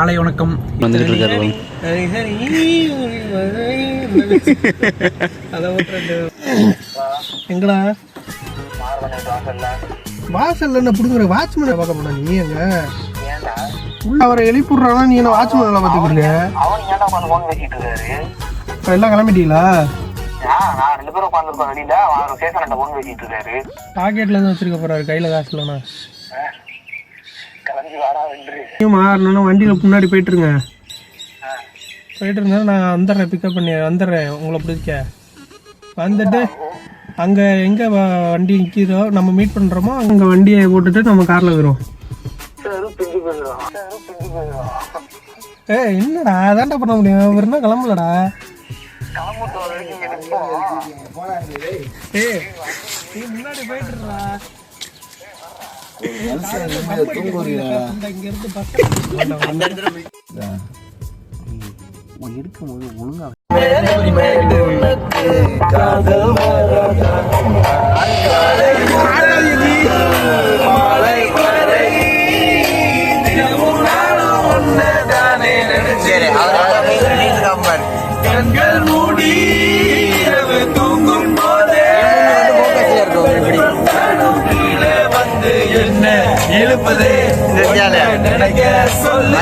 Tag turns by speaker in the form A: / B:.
A: காலை வணக்கம்.
B: வந்துட்டு இருக்காரு.
A: எங்கடா வாசல்ல என்ன புடுங்குற? வாட்ச்மேன் பார்க்க போனா நீ எங்க உள்ள அவரை எழுப்பிடுறானா? நீ என்ன வாட்ச்மேன் வேலை பார்த்துக்கிட்டு எல்லாம் கிளம்பிட்டீங்களா? பாக்கெட்ல இருந்து வச்சிருக்க போறாரு, கையில காசு இல்லைண்ணா. மாறணும் வண்டியில முன்னாடி போயிட்டு இருங்க. போயிட்டு இருந்தா நான் வந்துடுறேன், பிக்கப் பண்ணி வந்துடுறேன். உங்களை பிடிக்க வந்துட்டு அங்கே எங்கே வண்டி நிற்கிறோ நம்ம மீட் பண்ணுறோமோ அங்கே வண்டியை போட்டுட்டு நம்ம காரில் போயிடுவோம். என்னடா அதான்டா பண்ண முடியும், வெறும் கிளம்பலடா. நீ முன்னாடி போயிட்டுறா. எடுக்கும்போது ஒழுங்கா தூங்கும் போதே வந்து என்ன எழுப்பதே நினைக்க சொல்ல